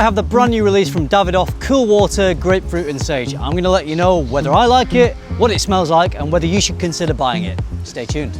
have the brand new release from Davidoff, Cool Water Grapefruit and Sage. I'm going to let you know whether I like it, what it smells like, and whether you should consider buying it. Stay tuned.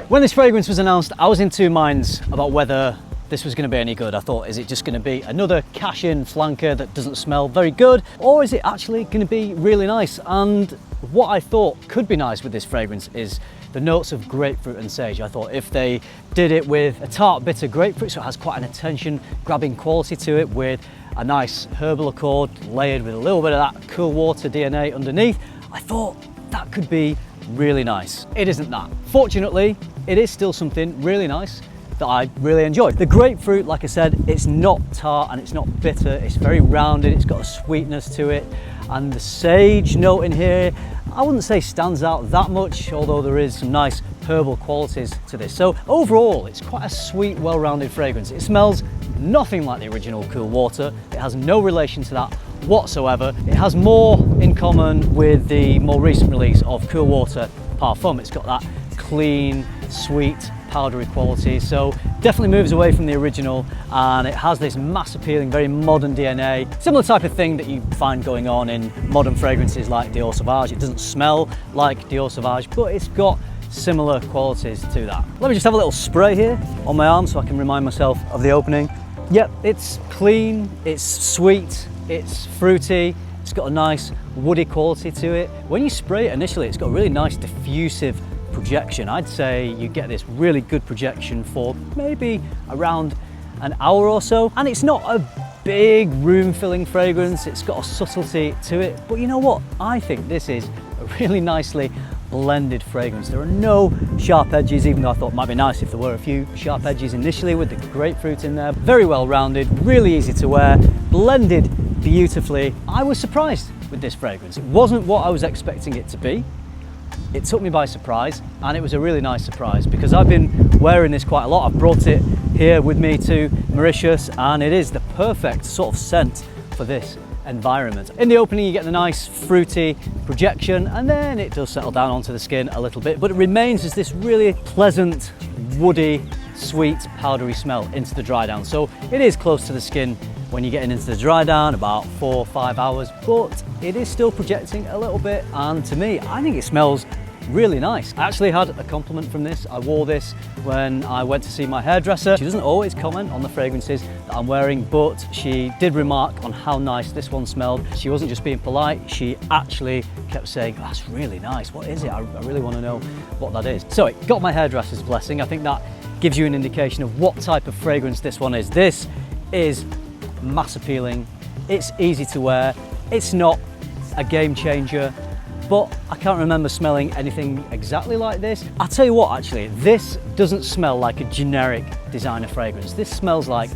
When this fragrance was announced, I was in two minds about whether this was going to be any good. I thought, is it just going to be another cash-in flanker that doesn't smell very good, or is it actually going to be really nice? And what I thought could be nice with this fragrance is the notes of grapefruit and sage. I thought if they did it with a tart bitter grapefruit, so it has quite an attention-grabbing quality to it, with a nice herbal accord layered with a little bit of that cool water DNA underneath, I thought that could be really nice. It isn't that. Fortunately, it is still something really nice that I really enjoy. The grapefruit, like I said, it's not tart and it's not bitter. It's very rounded, it's got a sweetness to it. And the sage note in here, I wouldn't say stands out that much, although there is some nice herbal qualities to this. So overall, it's quite a sweet, well-rounded fragrance. It smells nothing like the original Cool Water. It has no relation to that whatsoever. It has more in common with the more recent release of Cool Water Parfum. It's got that clean, sweet, powdery quality, so definitely moves away from the original, and it has this mass appealing, very modern DNA. Similar type of thing that you find going on in modern fragrances like Dior Sauvage. It doesn't smell like Dior Sauvage, but it's got similar qualities to that. Let me just have a little spray here on my arm so I can remind myself of the opening. Yep, it's clean, it's sweet, it's fruity, it's got a nice woody quality to it. When you spray it initially, it's got a really nice diffusive projection. I'd say you get this really good projection for maybe around an hour or so, and it's not a big room-filling fragrance. It's got a subtlety to it, but you know what? I think this is a really nicely blended fragrance. There are no sharp edges, even though I thought it might be nice if there were a few sharp edges initially with the grapefruit in there. Very well rounded, really easy to wear, blended beautifully. I was surprised with this fragrance. It wasn't what I was expecting it to be. It took me by surprise, and it was a really nice surprise because I've been wearing this quite a lot. I've brought it here with me to Mauritius, and it is the perfect sort of scent for this environment. In the opening you get the nice fruity projection, and then it does settle down onto the skin a little bit, but it remains as this really pleasant, woody, sweet, powdery smell into the dry down. So it is close to the skin when you're getting into the dry down, about 4 or 5 hours, but it is still projecting a little bit, and to me, I think it smells really nice. I actually had a compliment from this. I wore this when I went to see my hairdresser. She doesn't always comment on the fragrances that I'm wearing, but she did remark on how nice this one smelled. She wasn't just being polite, she actually kept saying, oh, that's really nice, what is it? I really want to know what that is. So it got my hairdresser's blessing. I think that gives you an indication of what type of fragrance this one is. This is mass appealing, it's easy to wear, it's not a game changer, but I can't remember smelling anything exactly like this. I'll tell you what, actually, this doesn't smell like a generic designer fragrance. This smells like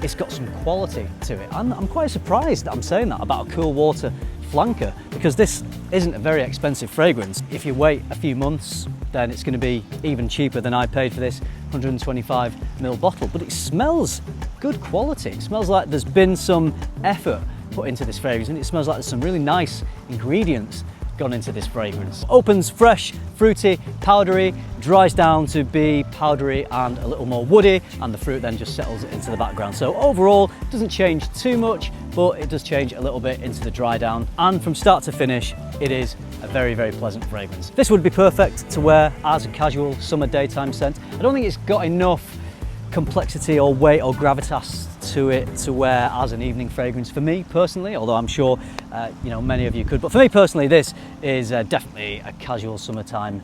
it's got some quality to it. I'm quite surprised that I'm saying that about a Cool Water flanker, because this isn't a very expensive fragrance. If you wait a few months, then it's going to be even cheaper than I paid for this 125ml bottle, but it smells good quality. It smells like there's been some effort put into this fragrance, and it smells like there's some really nice ingredients gone into this fragrance. Opens fresh, fruity, powdery, dries down to be powdery and a little more woody, and the fruit then just settles into the background. So overall, it doesn't change too much, but it does change a little bit into the dry down. And from start to finish, it is a very, very pleasant fragrance. This would be perfect to wear as a casual summer daytime scent. I don't think it's got enough complexity or weight or gravitas to it to wear as an evening fragrance for me personally, although I'm sure you know, many of you could. But for me personally, this is definitely a casual summertime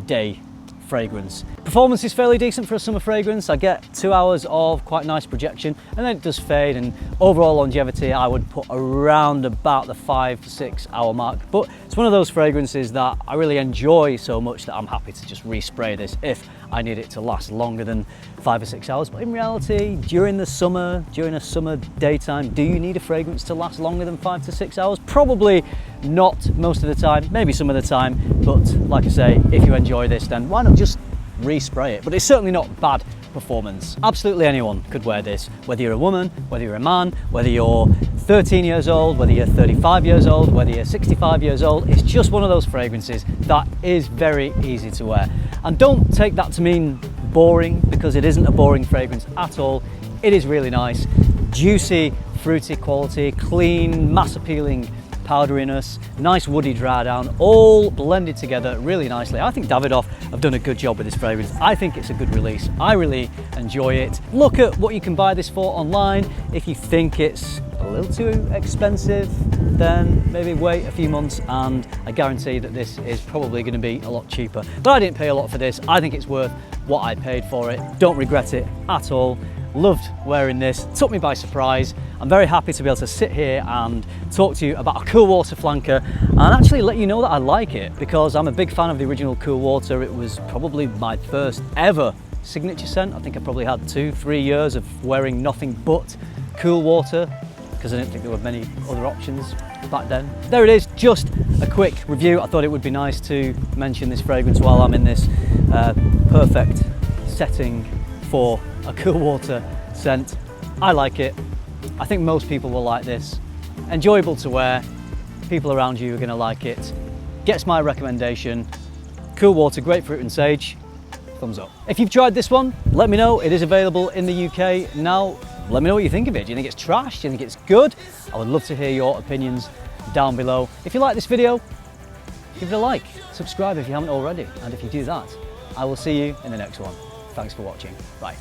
day fragrance. Performance is fairly decent for a summer fragrance. I get 2 hours of quite nice projection, and then it does fade, and overall longevity I would put around about the 5 to 6 hour mark. But it's one of those fragrances that I really enjoy so much that I'm happy to just respray this if I need it to last longer than 5 or 6 hours. But in reality, during the summer, during a summer daytime, do you need a fragrance to last longer than 5 to 6 hours? Probably not most of the time, maybe some of the time, but like I say, if you enjoy this, then why not just respray it? But it's certainly not bad performance. Absolutely anyone could wear this, whether you're a woman, whether you're a man, whether you're 13 years old, whether you're 35 years old, whether you're 65 years old. It's just one of those fragrances that is very easy to wear. And don't take that to mean boring, because it isn't a boring fragrance at all. It is really nice, juicy, fruity quality, clean, mass appealing powderiness, nice woody dry down, all blended together really nicely. I think Davidoff have done a good job with this fragrance. I think it's a good release. I really enjoy it. Look at what you can buy this for online. If you think it's a little too expensive, then maybe wait a few months and I guarantee that this is probably going to be a lot cheaper. But I didn't pay a lot for this. I think it's worth what I paid for it. Don't regret it at all. Loved wearing this, took me by surprise. I'm very happy to be able to sit here and talk to you about a Cool Water flanker and actually let you know that I like it, because I'm a big fan of the original Cool Water. It was probably my first ever signature scent. I think I probably had 2-3 years of wearing nothing but Cool Water, because I didn't think there were many other options back then. There it is, just a quick review. I thought it would be nice to mention this fragrance while I'm in this perfect setting for a Cool Water scent. I like it. I think most people will like this. Enjoyable to wear. People around you are going to like it. Gets my recommendation. Cool Water Grapefruit and Sage. Thumbs up. If you've tried this one, let me know. It is available in the UK now. Let me know what you think of it. Do you think it's trash? Do you think it's good? I would love to hear your opinions down below. If you like this video, give it a like. Subscribe if you haven't already. And if you do that, I will see you in the next one. Thanks for watching. Bye.